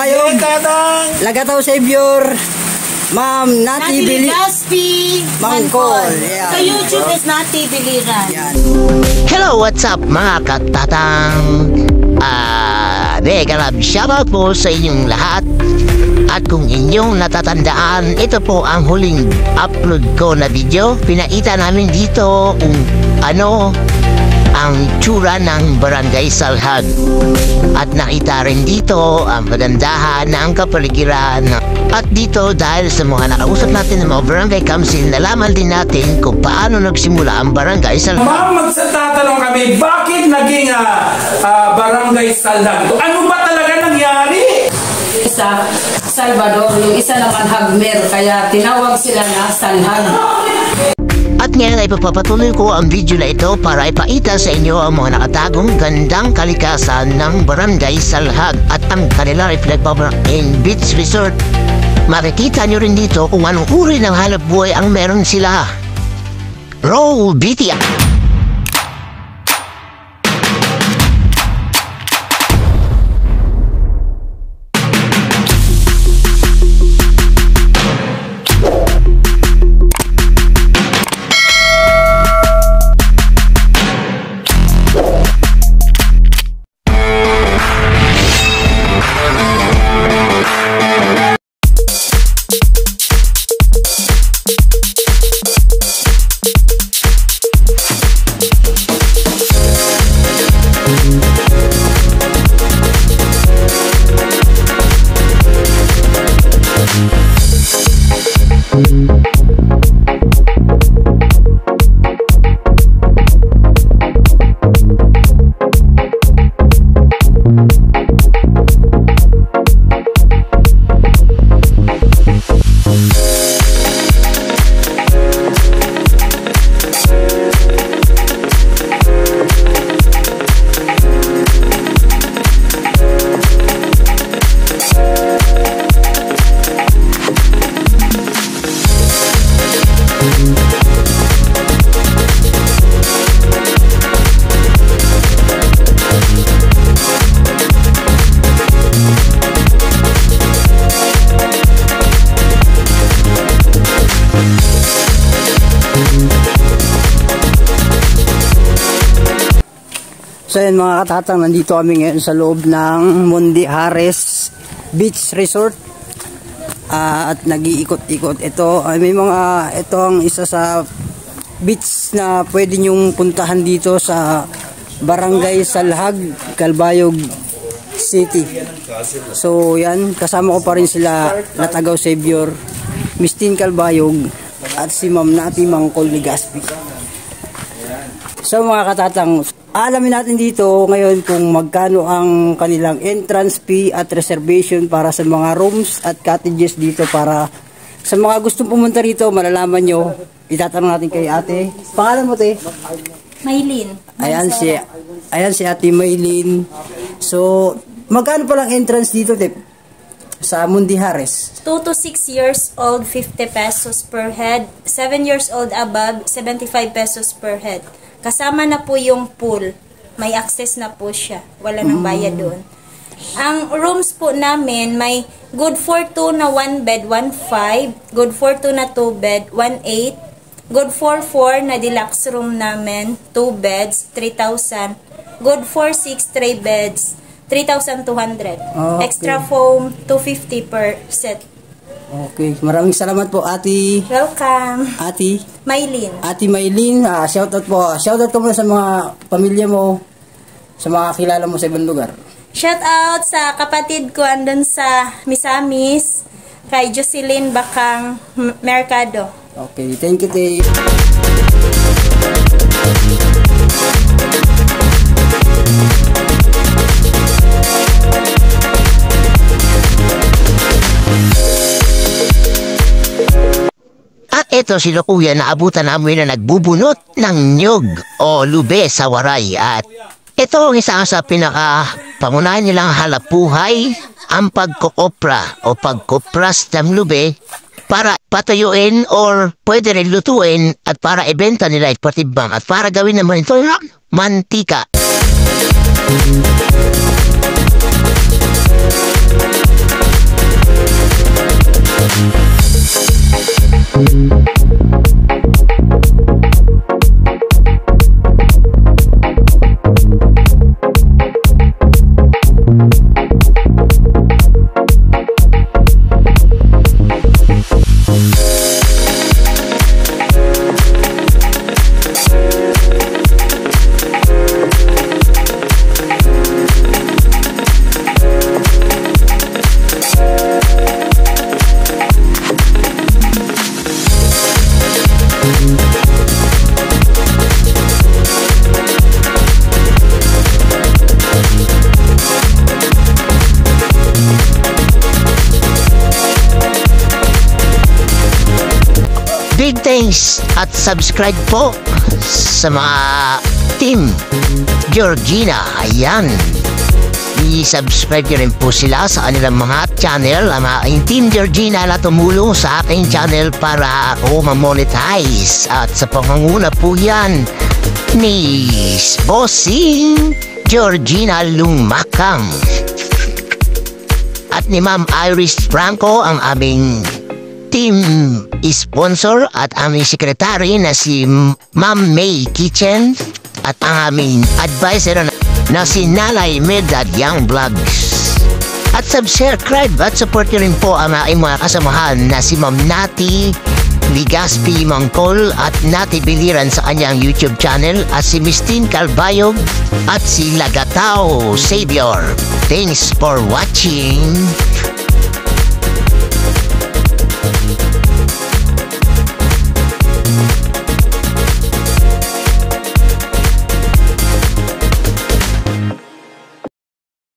Kalbayog, Lagataw Savior, Ma'am Nati Bigaspi Mangkol. Sa YouTube is Nati Biliran. Hello, what's up mga katatang? Shoutout po sa inyong lahat. At kung inyong natatandaan, ito po ang huling upload ko na video. Pinaita namin dito kung ano ang tsura ng Barangay Salhag. At nakita rin dito ang pagandahan ng kapaligiran. At dito dahil sa mga nakausap natin ng mga Barangay Council, nalaman din natin kung paano nagsimula ang Barangay Salhag. Ma'am, magtatanong kami, bakit naging Barangay Salhag? Ano ba talaga nangyari? Sa Salvador, yung isa naman Hagmer, kaya tinawag sila na Salhag. At ngayon ay papapatuloy ko ang video na ito para ipakita sa inyo ang mga nakatagong gandang kalikasan ng Barangay Salhag at ang kanila reflectable in beach resort. Makikita nyo rin dito kung anong uri ng hanap buhay ang meron sila. Roll BTR! So yun mga katatang, nandito kami ngayon sa loob ng Mundi Hares Beach Resort. At nag-iikot-ikot. Ito ang isa sa beach na pwede nyong puntahan dito sa Barangay Salhag, Calbayog City. So yan, kasama ko pa rin sila Lagataw Savior, Miss Tin Calbayog at si Ma'am Nati Mangkol Ligaspi. So mga katatang, alamin natin dito ngayon kung magkano ang kanilang entrance fee at reservation para sa mga rooms at cottages dito. Para sa mga gustong pumunta rito, malalaman nyo. Itatanong natin kay ate. Pangalan mo, te? Maylin. Ayan si ate Maylin. So, magkano palang entrance dito, te? Sa Mundi Hares? 2 to 6 years old, 50 pesos per head. 7 years old above, 75 pesos per head. Kasama na po yung pool. May access na po siya. Wala nang bayad doon. Ang rooms po namin, may good for 2 na 1 bed, 1.5. Good for 2 na 2 bed, 1.8. Good for 4 na deluxe room namin, 2 beds, 3,000. Good for 6, 3 beds, 3,200. Okay. Extra foam, 250 per set. Okay, maraming salamat po, ate. Welcome. Ate Maylin. Ate Maylin, shoutout po. Shoutout ko muna sa mga pamilya mo, sa mga kilala mo sa ibang lugar. Shout out sa kapatid ko andun sa Misamis, kay Jocelyn Bakang Mercado. Okay, thank you, te. At ito si Kuya na abutan namin na nagbubunot ng nyug o lube sa waray. At ito ang isa sa pinaka-pangunahin nilang halapuhay, ang pagkukopra o pagkupras ng lube para patayuin or pwede rin lutuin at para ibenta nila at patibang at para gawin naman ito mantika. Big thanks at subscribe po sa mga Team Georgina. Ayan. I-subscribe nyo rin po sila sa kanilang mga channel. Ang Team Georgina na tumulong sa aking channel para ako ma-monetize. At sa pangunguna po yan ni Bossing Georgina Lumakang at ni Ma'am Iris Franco, ang aming team sponsor, at aming sekretary na si Ma'am May Kitchen, at ang aming advisor na si Nalay Medad Young Vlogs. At subscribe at support nyo rin po ang aking mga kasamahan na si Ma'am Nati Ligaspi Mangkol at Nati Biliran sa kanyang YouTube channel, at si Mistin Calbayog at si Lagatao Savior. Thanks for watching.